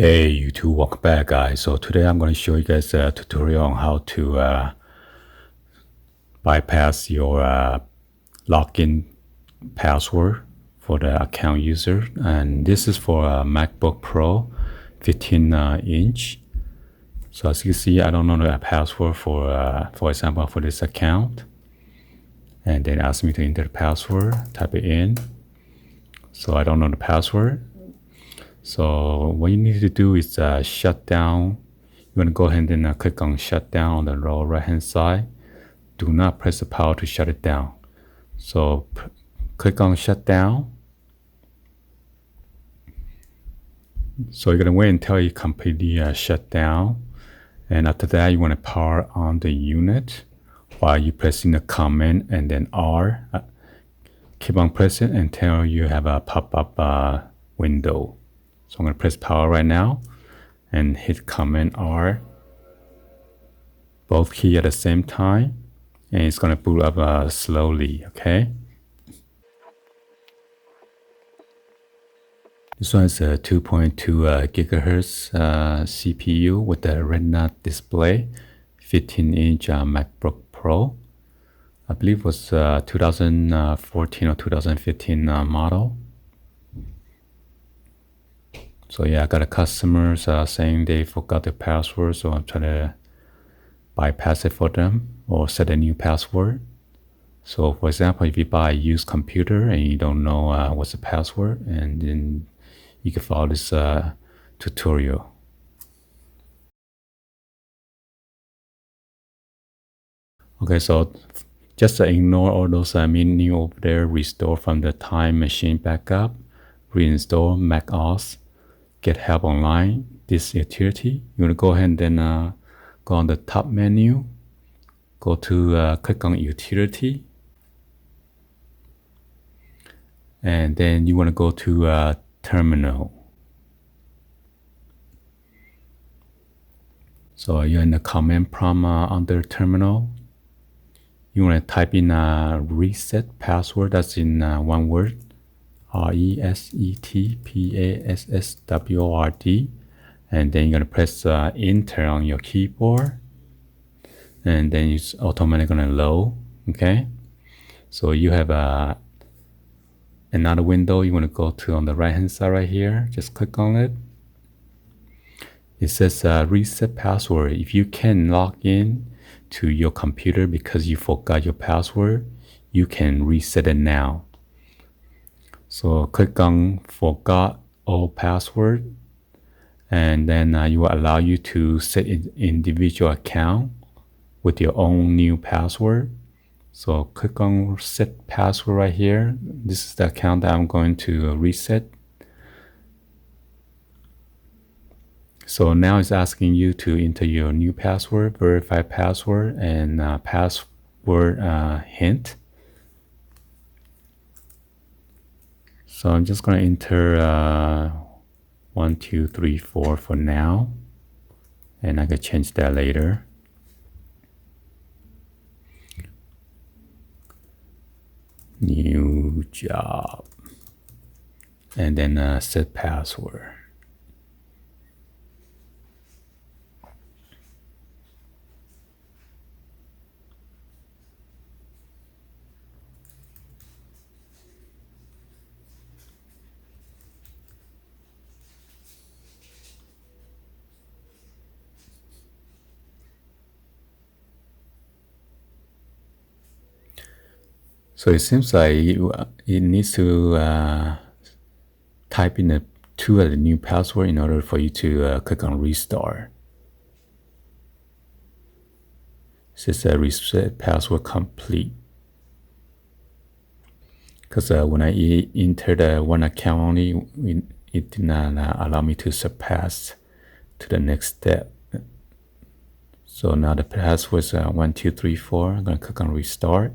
Hey YouTube, welcome back guys. So today I'm going to show you guys a tutorial on how to bypass your login password for the account user, and this is for a MacBook Pro 15 inch. So as you can see, I don't know the password for example for this account, and then ask me to enter the password, type it in. So I don't know the password. So what you need to do is shut down. You're going to go ahead and click on shut down on the lower right hand side. Do not press the power to shut it down. So click on shut down. So you're going to wait until it completely shut down. And after that, you want to power on the unit while you're pressing the command and then R. Keep on pressing until you have a pop-up window. So I'm going to press power right now and hit Command R, both key at the same time, and it's going to boot up slowly, okay? This one is a 2.2 gigahertz CPU with a Retina display, 15-inch MacBook Pro. I believe it was 2014 or 2015 model. So yeah, I got a customer saying they forgot their password, so I'm trying to bypass it for them or set a new password. So for example, if you buy a used computer and you don't know what's the password, and then you can follow this tutorial. Okay, so just ignore all those menu over there, restore from the time machine backup, reinstall macOS, get help online, this utility. You want to go ahead and then go on the top menu, go to click on utility, and then you want to go to terminal. So you're in the command prompt under terminal. You want to type in reset password, that's in one word, RESET and then you're going to press enter on your keyboard, and then it's automatically going to load. Okay, so you have another window you want to go to on the right hand side right here. Just click on it. It says reset password. If you can log in to your computer because you forgot your password, you can reset it now. So click on forgot old password, and then you will allow you to set an individual account with your own new password. So click on set password right here. This is the account that I'm going to reset. So now it's asking you to enter your new password, verify password, and password hint. So I'm just going to enter 1, 2, 3, 4 for now, and I can change that later. New job, and then set password. So it seems like it needs to type in the 2 of the new password in order for you to click on restart. It says reset password complete. Because when I entered one account only, it did not allow me to surpass to the next step. So now the password is 1, 2, 3, 4. I'm going to click on restart.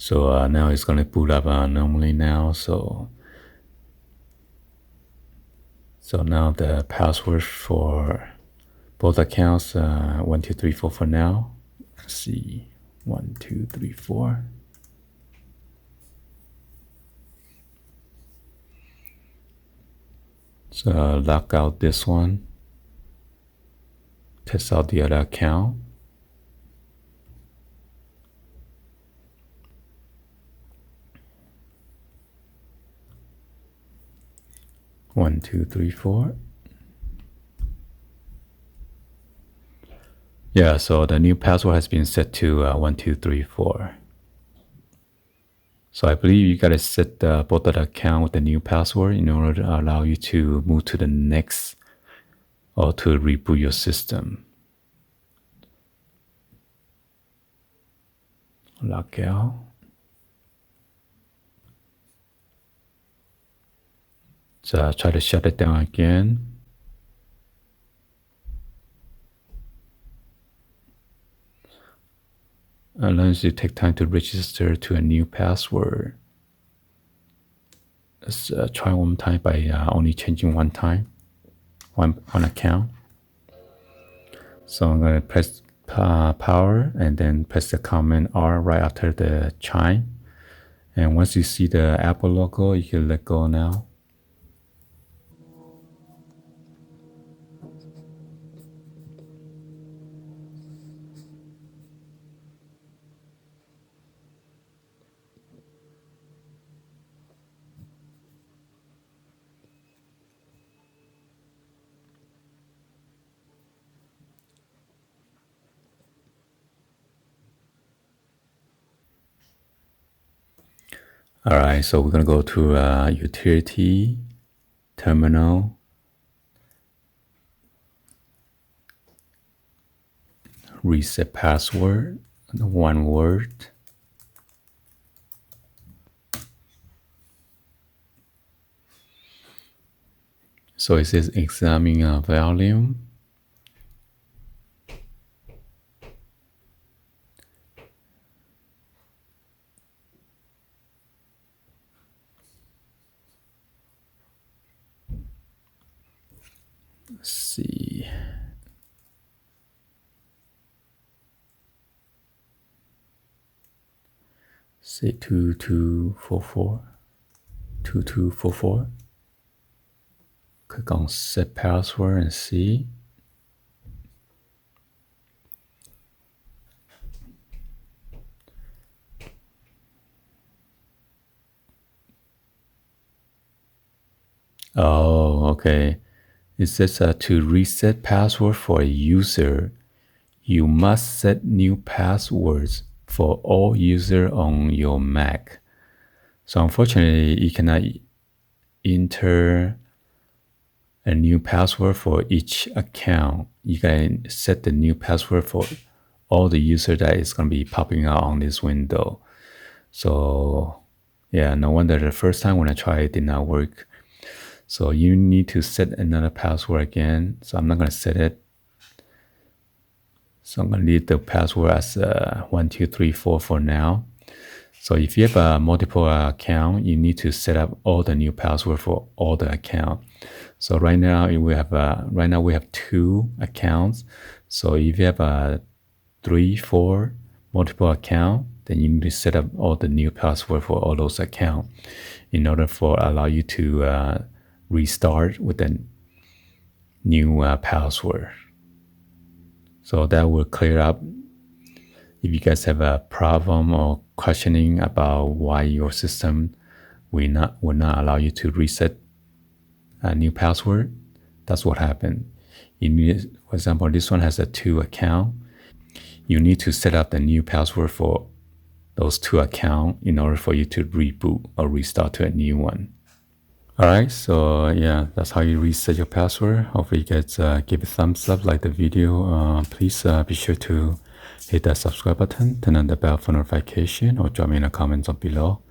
So now it's going to boot up normally now. So now the password for both accounts, 1, 2, 3, 4 for now. Let's see, 1, 2, 3, 4. So lock out this one, test out the other account. One, two, three, four. Yeah, so the new password has been set to 1234. So I believe you gotta set both of the account with the new password in order to allow you to move to the next or to reboot your system. Lock out. So try to shut it down again. Allows you to take time to register to a new password. Let's try one time by only changing one account. So I'm gonna press power and then press the Command R right after the chime. And once you see the Apple logo, you can let go now. All right, so we're gonna go to Utility, Terminal, Reset Password, one word. So it says examine volume. Let's see. Say 2244. 2244. Click on set password and see. Oh, okay. It says to reset password for a user, you must set new passwords for all users on your Mac. So unfortunately, you cannot enter a new password for each account. You can set the new password for all the users that is going to be popping out on this window. So yeah, no wonder the first time when I tried it did not work. So you need to set another password again. So I'm not going to set it. So I'm going to leave the password as 1234 for now. So if you have a multiple account, you need to set up all the new password for all the account. So right now we have 2 accounts. So if you have 3, 4 multiple account, then you need to set up all the new password for all those accounts in order for allow you to restart with a new password. So that will clear up if you guys have a problem or questioning about why your system will not allow you to reset a new password. That's what happened. You need, for example, this one has a 2 account. You need to set up the new password for those 2 accounts in order for you to reboot or restart to a new one. All right, so yeah, that's how you reset your password. Hopefully you guys give a thumbs up, like the video. Please be sure to hit that subscribe button, turn on the bell for notification, or drop me in the comments down below.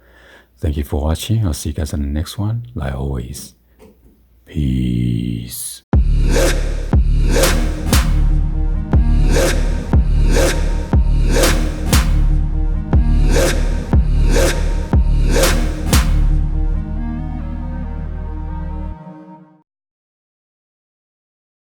Thank you for watching. I'll see you guys in the next one. Like always, peace.